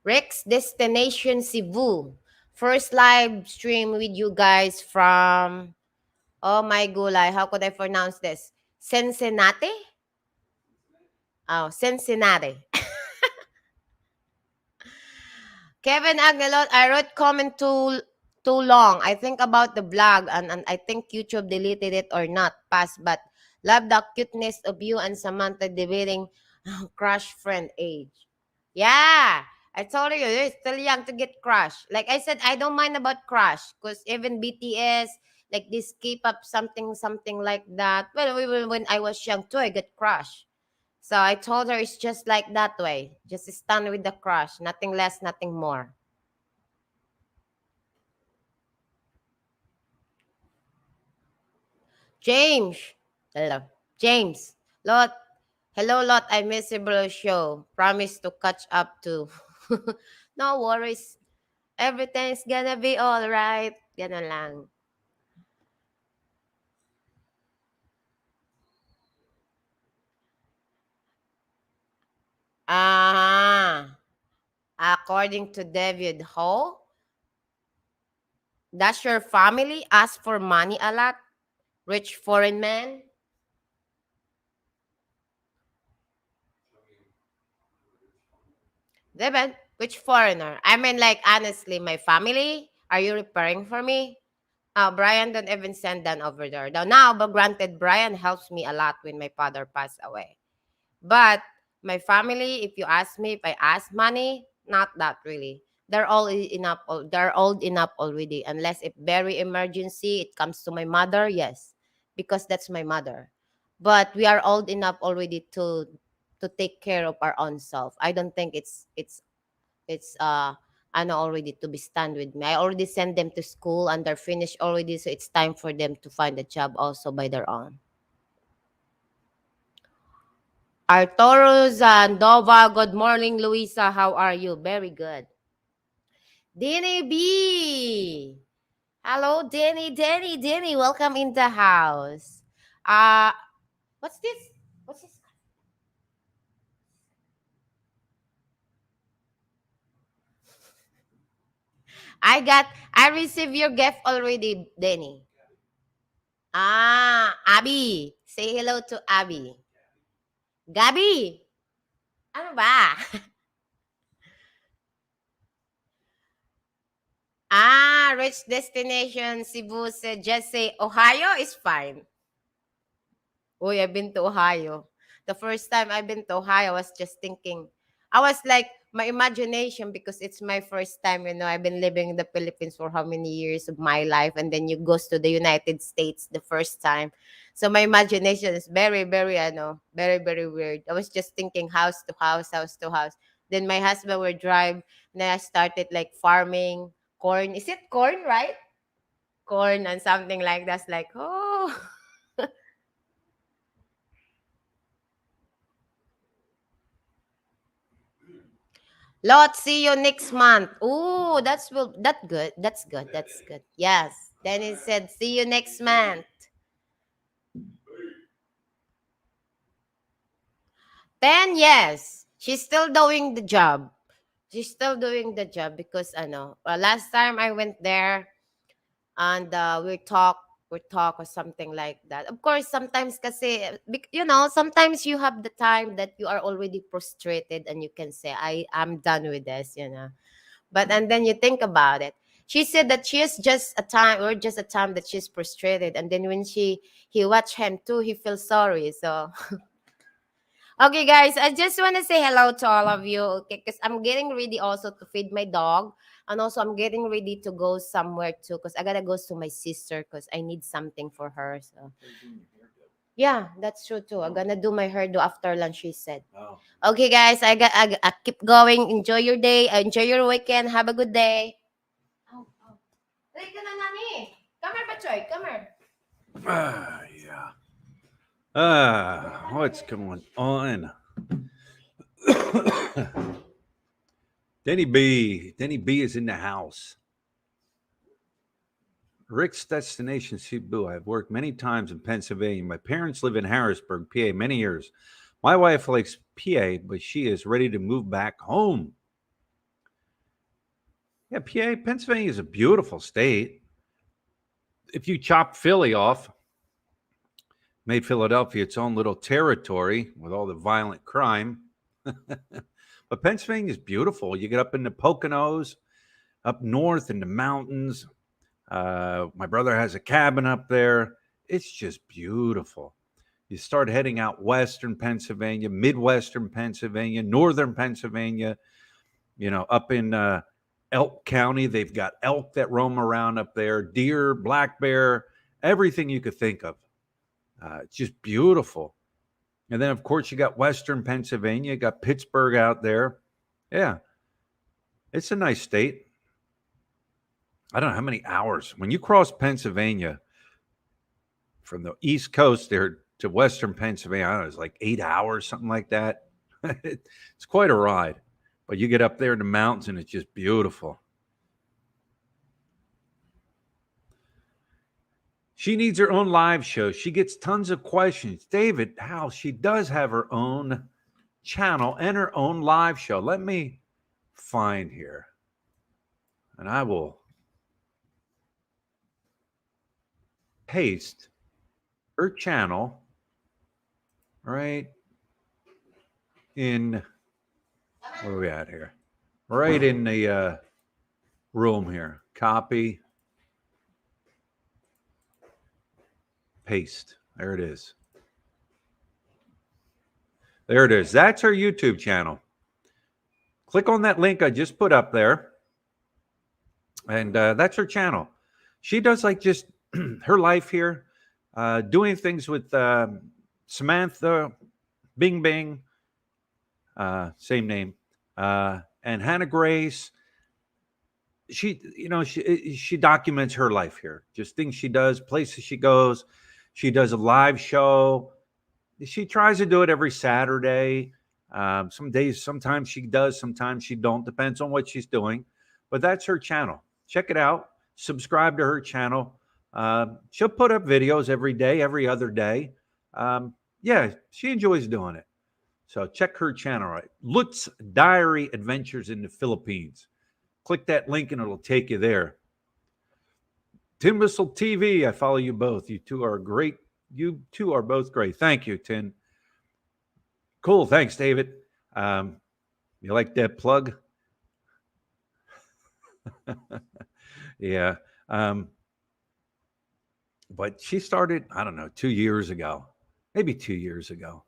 Rick's Destination Cebu, first live stream with you guys from, oh my gulay, how could I pronounce this? Cincinnati. Oh, Cincinnati. Kevin Aguilot, I wrote comment too long. I think about the blog and I think YouTube deleted it or not. Pass, but love the cuteness of you and Samantha debating crush friend age. Yeah, I told you you're still young to get crush. Like I said, I don't mind about crush because even BTS, like this K-pop something like that. Well, when I was young too, I get crush. So I told her it's just like that way. Just stand with the crush. Nothing less, nothing more. James. Hello. James. Lot. Hello, Lot. I miss your bro show. Promise to catch up to. No worries. Everything's gonna be alright. Ganun lang. Ah. According to David Ho, does your family ask for money a lot? Rich foreign man? Diba? Which foreigner? I mean, like, honestly, my family? Are you referring for me? Brian don't even send them over there. Now, but granted, Brian helps me a lot when my father passed away. But my family, if you ask me if I ask money, not that really. They're all enough. They're old enough already. Unless if very emergency, it comes to my mother, yes, because that's my mother. But we are old enough already to take care of our own self. I don't think it's I know already to be stand with me. I already sent them to school and they're finished already, so it's time for them to find a job also by their own. Arturo Zandova, good morning, Luisa. How are you? Very good. Danny B. Hello, Danny. Welcome in the house. Uh, what's this? What's this? I received your gift already, Danny. Abby. Say hello to Abby. Gabby. Ano ba? Rich destination, Cebu said, just say Ohio is fine. Uy, I've been to Ohio. The first time I've been to Ohio, I was just thinking, I was like, my imagination, because it's my first time, I've been living in the Philippines for how many years of my life, and then you goes to the United States the first time. So my imagination is very, very, very, very weird. I was just thinking house to house, house to house. Then my husband would drive, then I started like farming corn. Is it corn, right? Corn and something like that's like, oh. Lot, see you next month. Ooh, that good. That's good. That's good. Yes. Then he said, see you next month. Then yes, she's still doing the job. She's still doing the job because last time I went there and we talk or something like that. Of course, sometimes kasi, sometimes you have the time that you are already frustrated and you can say, I'm done with this. But and then you think about it. She said that she is just a time that she's frustrated, and then when he watched him too, he feels sorry. So okay, guys, I just want to say hello to all of you. Okay, because I'm getting ready also to feed my dog, and also I'm getting ready to go somewhere too, because I gotta go to my sister because I need something for her. So yeah, that's true too. I'm gonna do my hairdo after lunch. She said. Oh. Okay, guys, I keep going. Enjoy your day. Enjoy your weekend. Have a good day. Oh, oh. Wait, ka na, Nani. Come here, Pachoy. Come here. Yeah. What's going on? Denny B is in the house. Rick's destination, Cebu. I've worked many times in Pennsylvania. My parents live in Harrisburg, PA, many years. My wife likes PA, but she is ready to move back home. Yeah, PA, Pennsylvania is a beautiful state. If you chop Philly off, made Philadelphia its own little territory with all the violent crime. But Pennsylvania is beautiful. You get up in the Poconos, up north in the mountains. My brother has a cabin up there. It's just beautiful. You start heading out western Pennsylvania, midwestern Pennsylvania, northern Pennsylvania, up in Elk County. They've got elk that roam around up there, deer, black bear, everything you could think of. It's just beautiful. And then, of course, you got western Pennsylvania, you got Pittsburgh out there. Yeah, it's a nice state. I don't know how many hours. When you cross Pennsylvania from the East Coast there to western Pennsylvania, I don't know, it's like 8 hours, something like that. It's quite a ride. But you get up there in the mountains and it's just beautiful. She needs her own live show. She gets tons of questions. David, how? She does have her own channel and her own live show. Let me find here. And I will paste her channel right in, where are we at here? Right in the room here. Copy, paste. There it is. There it is. That's her YouTube channel. Click on that link I just put up there. And that's her channel. She does like just her life here, doing things with Samantha Bing Bing, same name, and Hannah Grace. She documents her life here, just things she does, places she goes. She does a live show. She tries to do it every Saturday. Some days, sometimes she does, sometimes she don't. Depends on what she's doing. But that's her channel. Check it out. Subscribe to her channel. She'll put up videos every day, every other day. Yeah, she enjoys doing it. So check her channel out. Lutz Diary Adventures in the Philippines. Click that link and it'll take you there. Tin Whistle TV, I follow you both. You two are great. You two are both great. Thank you, Tin. Cool. Thanks, David. You like that plug? Yeah. Um, but she started, I don't know, 2 years ago, maybe 2 years ago.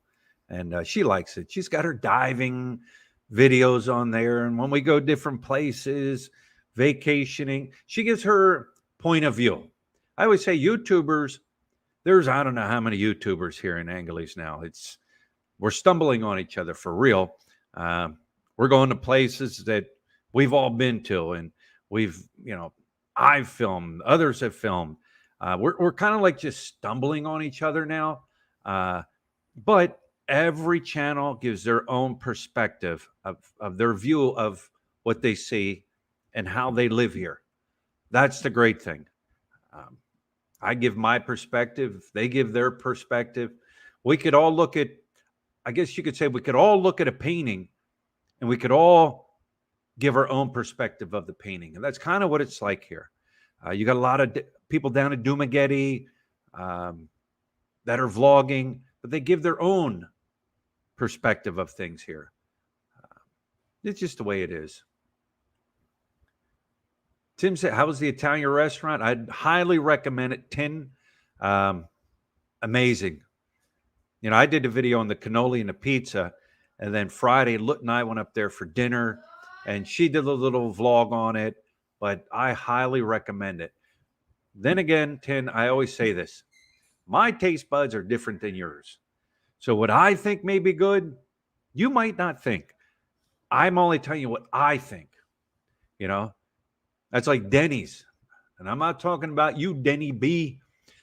And she likes it. She's got her diving videos on there. And when we go different places, vacationing, she gives her point of view. I always say YouTubers, there's, I don't know how many YouTubers here in Angeles now. We're stumbling on each other for real. Um, we're going to places that we've all been to, and we've, I've filmed, others have filmed. We're kind of like just stumbling on each other now. But every channel gives their own perspective of their view of what they see and how they live here. That's the great thing. Um, I give my perspective, they give their perspective. We could all look at, I guess you could say, we could all look at a painting and we could all give our own perspective of the painting. And that's kind of what it's like here. You got a lot of people down at Dumagetti that are vlogging, but they give their own perspective of things here. It's just the way it is. Tim said, how was the Italian restaurant? I'd highly recommend it. 10, amazing. I did a video on the cannoli and the pizza, and then Friday, Lut and I went up there for dinner, and she did a little vlog on it, but I highly recommend it. Then again, Tim, I always say this. My taste buds are different than yours. So what I think may be good, you might not think. I'm only telling you what I think. That's like Denny's. And I'm not talking about you, Denny B.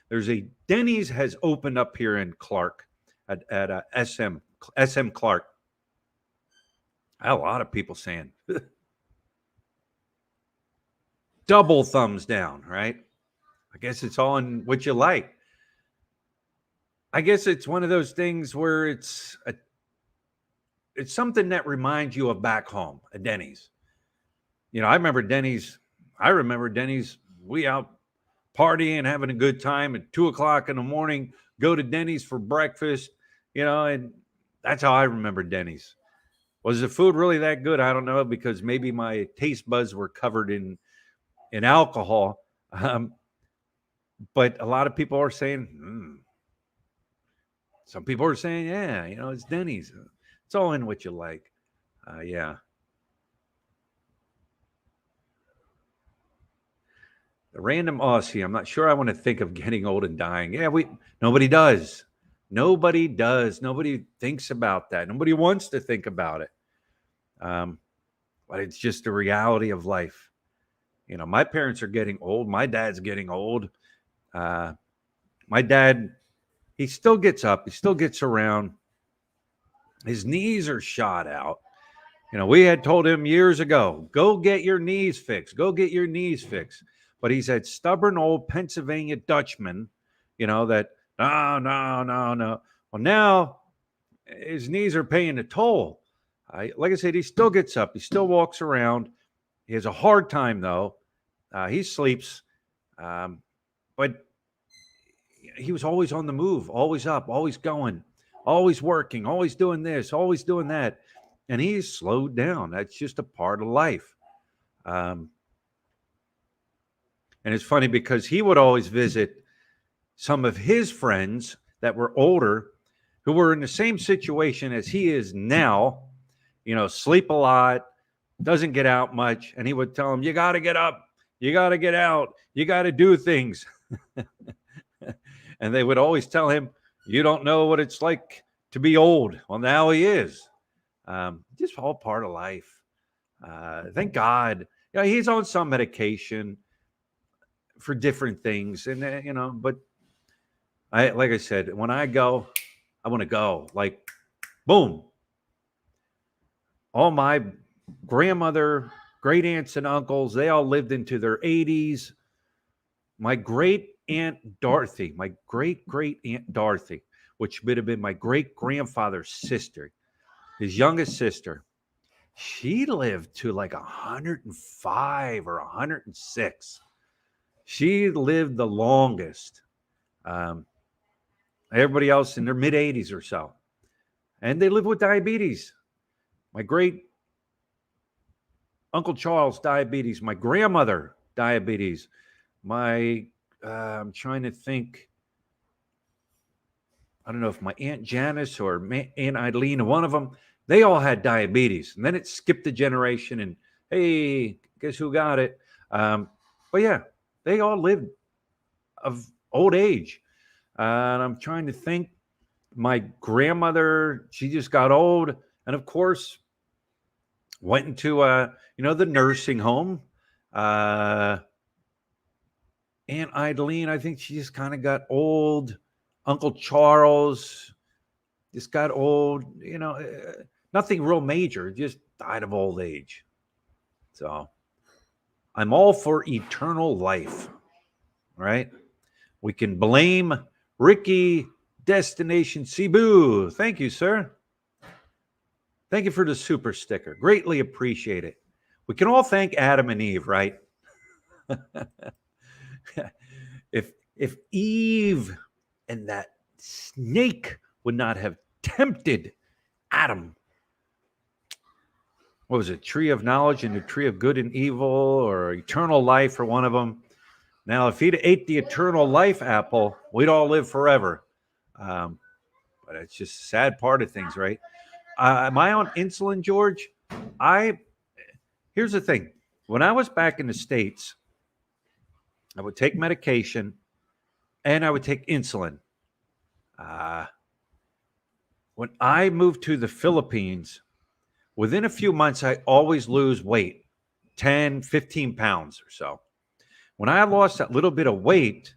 There's a Denny's has opened up here in Clark at SM Clark. I had a lot of people saying double thumbs down, right? I guess it's all in what you like. I guess it's one of those things where it's something that reminds you of back home, a Denny's. I remember Denny's. We out partying, having a good time at 2:00 in the morning, go to Denny's for breakfast, and that's how I remember Denny's. Was the food really that good? I don't know, because maybe my taste buds were covered in alcohol. But a lot of people are saying, Some people are saying, yeah, it's Denny's. It's all in what you like. Yeah. The random Aussie. I'm not sure I want to think of getting old and dying. Yeah, nobody does. Nobody does. Nobody thinks about that. Nobody wants to think about it. But it's just the reality of life. My parents are getting old. My dad's getting old. My dad, he still gets up. He still gets around. His knees are shot out. We had told him years ago, go get your knees fixed. Go get your knees fixed. But he's that stubborn old Pennsylvania Dutchman, that, no. Well, now his knees are paying a toll. Like I said, he still gets up. He still walks around. He has a hard time, though. He sleeps. But he was always on the move, always up, always going, always working, always doing this, always doing that. And he's slowed down. That's just a part of life. And it's funny because he would always visit some of his friends that were older who were in the same situation as he is now, sleep a lot, doesn't get out much. And he would tell them, you got to get up, you got to get out, you got to do things. And they would always tell him, you don't know what it's like to be old. Well, now he is. Just all part of life. Thank God. He's on some medication for different things. And, but like I said, when I go, I want to go. Like, boom. All my grandmother, great aunts and uncles, they all lived into their 80s. My great Aunt Dorothy, my great Aunt Dorothy, which would have been my great grandfather's sister, his youngest sister, she lived to like 105 or 106. She lived the longest. Everybody else in their mid 80s or so. And they live with diabetes. My great Uncle Charles, diabetes. My grandmother, diabetes. My, I'm trying to think. I don't know if my Aunt Janice or Aunt Eileen, one of them, they all had diabetes. And then it skipped a generation and, hey, guess who got it? But yeah, they all lived of old age. And I'm trying to think. My grandmother, she just got old. And of course, went into, the nursing home. Aunt Eileen, I think she just kind of got old. Uncle Charles just got old, nothing real major, just died of old age. So I'm all for eternal life, right? We can blame Ricky Destination Cebu. Thank you, sir. Thank you for the super sticker. Greatly appreciate it. We can all thank Adam and Eve, right? if Eve and that snake would not have tempted Adam, what was it, tree of knowledge and the tree of good and evil, or eternal life, or one of them. Now, if he'd ate the eternal life apple, we'd all live forever. But it's just a sad part of things, right? Am I on insulin, George? Here's the thing. When I was back in the States, I would take medication and I would take insulin. When I moved to the Philippines, within a few months, I always lose weight, 10, 15 pounds or so. When I lost that little bit of weight,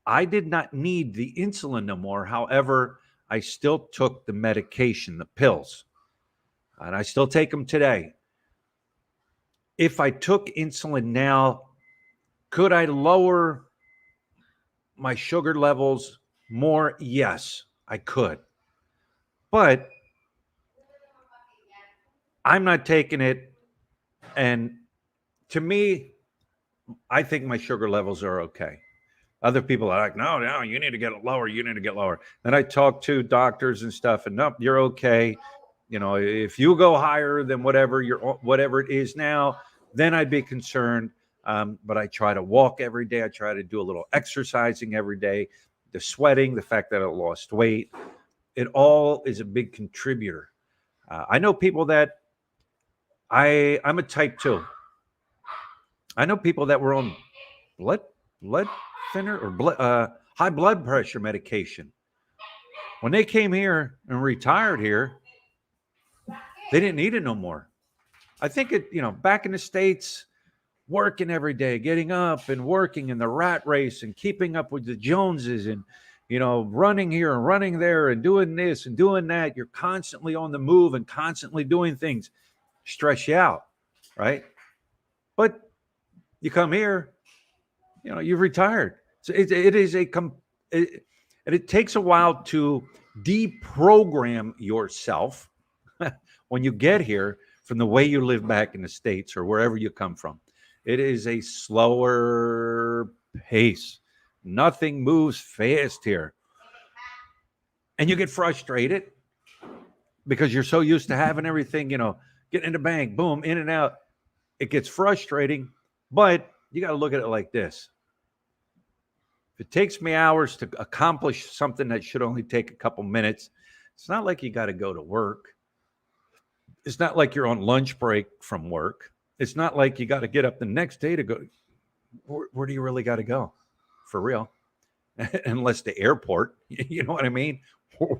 I did not need the insulin no more. However, I still took the medication, the pills, and I still take them today. If I took insulin now, could I lower my sugar levels more? Yes, I could. But I'm not taking it. And to me, I think my sugar levels are okay. Other people are like, no, you need to get it lower. You need to get lower. Then I talk to doctors and stuff, and nope, you're okay. If you go higher than whatever it is now, then I'd be concerned. But I try to walk every day. I try to do a little exercising every day. The sweating, the fact that I lost weight, it all is a big contributor. I know people that I'm a type 2. I know people that were on blood thinner or high blood pressure medication. When they came here and retired here, they didn't need it no more. I think back in the States, working every day, getting up and working in the rat race and keeping up with the Joneses and, running here and running there and doing this and doing that. You're constantly on the move and constantly doing things. Stress you out, right? But you come here, you've retired. So it takes a while to deprogram yourself when you get here from the way you live back in the States or wherever you come from. It is a slower pace. Nothing moves fast here. And you get frustrated because you're so used to having everything, getting in the bank, boom, in and out. It gets frustrating, but you got to look at it like this. If it takes me hours to accomplish something that should only take a couple minutes, it's not like you got to go to work. It's not like you're on lunch break from work. It's not like you got to get up the next day to go. Where do you really got to go? For real? Unless the airport, you know what I mean?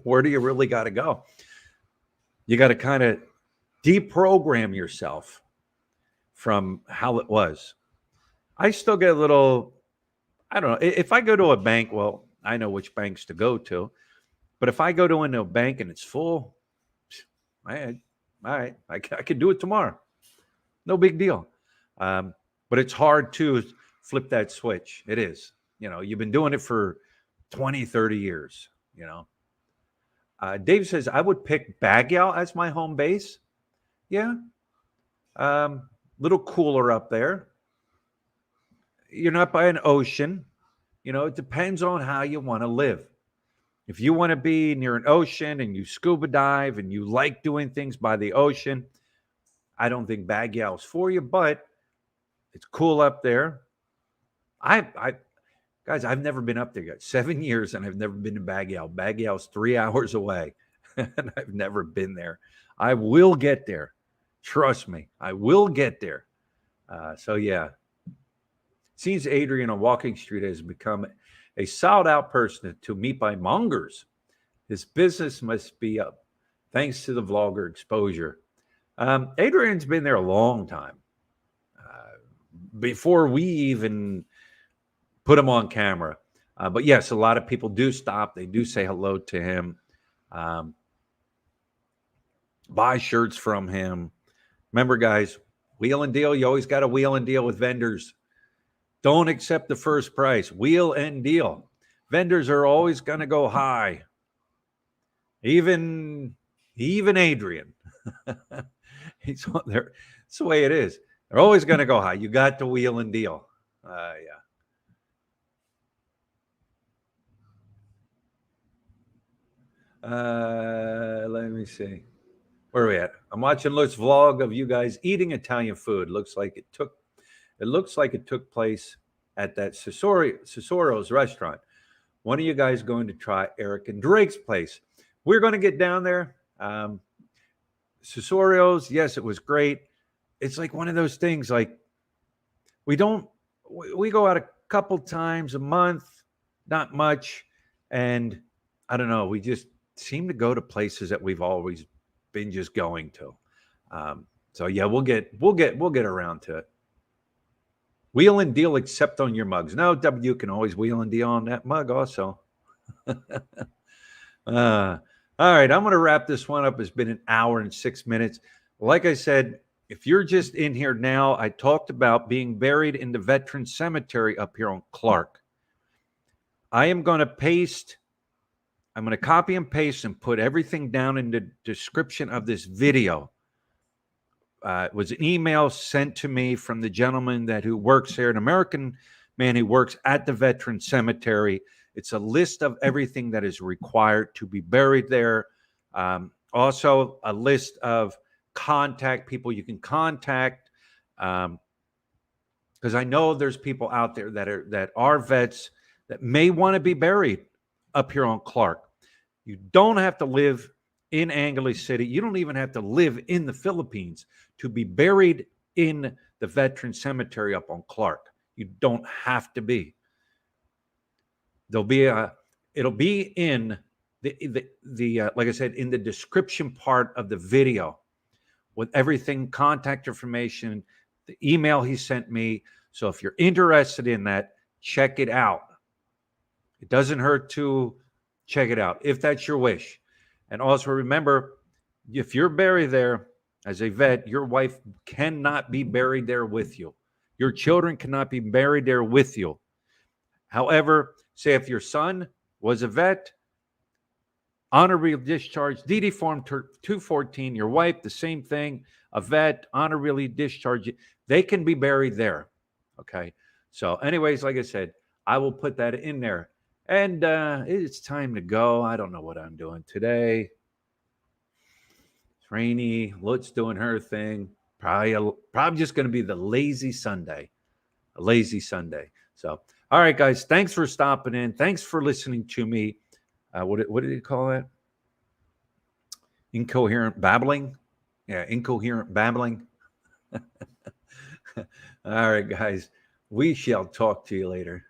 Where do you really got to go? You got to kind of deprogram yourself from how it was. I still get a little, I don't know. If I go to a bank, well, I know which banks to go to. But if I go into a bank and it's full, all right, I could do it tomorrow. No big deal. But it's hard to flip that switch. It is. You've been doing it for 20, 30 years, Dave says, I would pick Baguio as my home base. Yeah. Little cooler up there. You're not by an ocean. It depends on how you want to live. If you want to be near an ocean and you scuba dive and you like doing things by the ocean, I don't think Baguio's for you, but it's cool up there. I guys, I've never been up there yet. 7 years and I've never been to Baguio. Baguio's 3 hours away, and I've never been there. I will get there. Trust me, I will get there. So yeah, seems Adrian on Walking Street has become a sought out person to meet by mongers. His business must be up thanks to the vlogger exposure. Adrian's been there a long time. Before we even put him on camera. But yes, a lot of people do stop. They do say hello to him, buy shirts from him. Remember, guys, wheel and deal. You always got to wheel and deal with vendors. Don't accept the first price. Wheel and deal. Vendors are always going to go high. Even Adrian. He's on there. It's the way it is. They're always going to go high. You got to wheel and deal. Yeah. Let me see. Where are we at? I'm watching Luke's vlog of you guys eating Italian food. Looks like it took place at that Cesoro's restaurant. When are you guys going to try Eric and Drake's place? We're going to get down there. Cesoro's, yes, it was great. It's like one of those things, like we go out a couple times a month, not much, and I don't know, we just seem to go to places that we've always been just going to. So yeah, we'll get around to it. Wheel and deal except on your mugs. No, W can always wheel and deal on that mug also. All right, I'm going to wrap this one up. It's been an hour and 6 minutes. Like I said, if you're just in here now, I talked about being buried in the veteran cemetery up here on Clark. I am going to copy and paste and put everything down in the description of this video. It was an email sent to me from the gentleman who works there, an American man who works at the veteran cemetery. It's a list of everything that is required to be buried there. Also, a list of contact people you can contact. Because I know there's people out there that are vets that may want to be buried up here on Clark. You don't have to live in Angeles City. You don't even have to live in the Philippines to be buried in the veteran cemetery up on Clark. You don't have to be. It'll be in the like I said, in the description part of the video with everything, contact information, the email he sent me. So if you're interested in that, check it out. It doesn't hurt to check it out if that's your wish. And also remember, if you're buried there as a vet, your wife cannot be buried there with you. Your children cannot be buried there with you. However, say if your son was a vet, honorably discharged, DD Form 214, your wife, the same thing, a vet, honorably discharged, they can be buried there. Okay. So anyways, like I said, I will put that in there. And it's time to go. I don't know what I'm doing today. It's rainy. Lut's doing her thing. Probably just going to be the lazy Sunday. A lazy Sunday. So, all right, guys. Thanks for stopping in. Thanks for listening to me. What did he call it? Incoherent babbling? Yeah, incoherent babbling. All right, guys. We shall talk to you later.